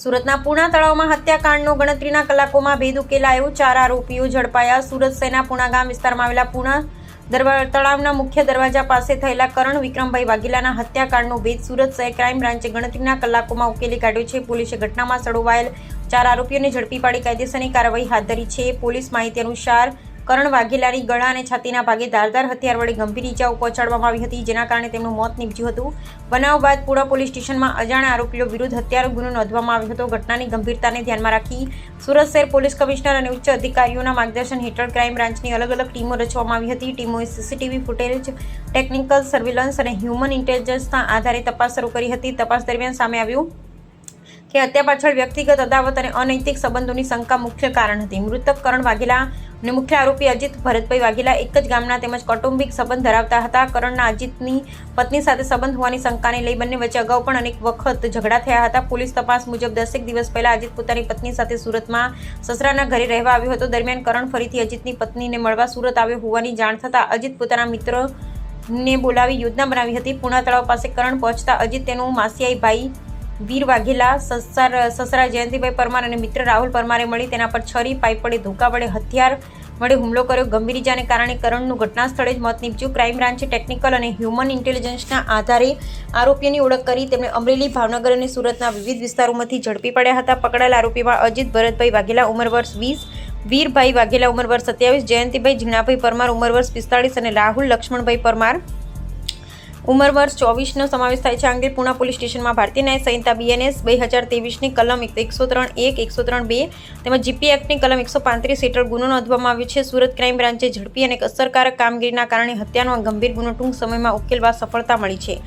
સુરતના પૂણા તળાવમાં હત્યાકાંડનો ગણતરીના કલાકોમાં ભેદ ઉકેલાયો. 4 આરોપીઓ ઝડપાયા. સુરત શહેરના પૂણા ગામ વિસ્તારમાં આવેલા પૂણા તળાવના મુખ્ય દરવાજા પાસે થયેલા કરણ વિક્રમભાઈ વાઘેલાના હત્યાકાંડનો ભેદ સુરત શહેર ક્રાઇમ બ્રાન્ચે ગણતરીના કલાકોમાં ઉકેલી કાઢ્યો છે. પોલીસે ઘટનામાં સળોવાયેલ 4 આરોપીઓને ઝડપી પાડી કાયદેસરની કાર્યવાહી હાથ ધરી છે. પોલીસ માહિતી અનુસાર કરણ વાઘેલાની ગળા અને છાતીના ભાગે ધારદાર હથિયાર વડે ગંભીર ઇજાઓ પહોંચાડવામાં આવી હતી, જેના કારણે તેમનું મોત નીપજ્યું હતું. બનાવ બાદ પૂણા પોલીસ સ્ટેશનમાં અજાણ્યા આરોપીઓ વિરુદ્ધ હત્યાનો ગુનો નોંધવામાં આવ્યો હતો. ઘટનાની ગંભીરતાને ધ્યાનમાં રાખી સુરત શહેર પોલીસ કમિશનર અને ઉચ્ચ અધિકારીઓના માર્ગદર્શન હેઠળ ક્રાઇમ બ્રાન્ચની અલગ અલગ ટીમો રચવામાં આવી હતી. ટીમોએ સીસીટીવી ફૂટેજ, ટેકનિકલ સર્વેલન્સ અને હ્યુમન ઇન્ટેલિજન્સના આધારે તપાસ શરૂ કરી હતી. તપાસ દરમિયાન સામે આવ્યું કે હત્યા પાછળ વ્યક્તિગત અદાવત અને અનૈતિક સંબંધોની શંકા મુખ્ય કારણ હતી. મૃતક કરણ વાઘેલા અને મુખ્ય આરોપી અજીત ભરતભાઈ વાઘેલા એક જ ગામના તેમજ કૌટુંબિક સંબંધ ધરાવતા હતા. કરણના અજીતની પત્ની સાથે સંબંધ હોવાની શંકાને લઈ બંને વચ્ચે અગાઉ પણ અનેક વખત ઝઘડા થયા હતા. પોલીસ તપાસ મુજબ 10 દિવસ પહેલા અજીત પોતાની પત્ની સાથે સુરતમાં સસરાના ઘરે રહેવા આવ્યો હતો. દરમિયાન કરણ ફરીથી અજીતની પત્નીને મળવા સુરત આવ્યો હોવાની જાણ થતાં અજીત પોતાના મિત્રને બોલાવી યોજના બનાવી હતી. પૂણા તળાવ પાસે કરણ પહોંચતા અજીત તેનું માસિયાઈ ભાઈ વીર વાઘેલા, સસરા જયંતિભાઈ પરમાર અને મિત્ર રાહુલ પરમારે મળી તેના પર છરી, પાઇપ વડે, ધોકા વડે, હથિયાર વડે હુમલો કર્યો. ગંભીર ઇજાને કારણે કરણનું ઘટના સ્થળે જ મોત નીપજ્યું. ક્રાઇમ બ્રાન્ચે ટેકનિકલ અને હ્યુમન ઇન્ટેલિજન્સના આધારે આરોપીઓની ઓળખ કરી તેમને અમરેલી, ભાવનગર અને સુરતના વિવિધ વિસ્તારોમાંથી ઝડપી પડ્યા હતા. પકડાયેલા આરોપીમાં અજીત ભરતભાઈ વાઘેલા ઉંમર વર્ષ 20, વીરભાઈ વાઘેલા ઉંમર વર્ષ 27, જયંતિભાઈ ઝીણાભાઈ પરમાર ઉંમર વર્ષ 45 અને રાહુલ લક્ષ્મણભાઈ પરમાર ઉંમર વર્ષ 24નો સમાવેશ થાય છે. આ અંગે પૂણા પોલીસ સ્ટેશનમાં ભારતીય ન્યાય સંહિતા BNS 2023ની કલમ 103(1), 103(2) તેમજ GP એક્ટની કલમ 135 હેઠળ ગુનો નોંધવામાં આવ્યો છે. સુરત ક્રાઇમ બ્રાન્ચે ઝડપી અને અસરકારક કામગીરીના કારણે હત્યાનો આ ગંભીર ગુનો ટૂંક સમયમાં ઉકેલવા સફળતા મળી છે.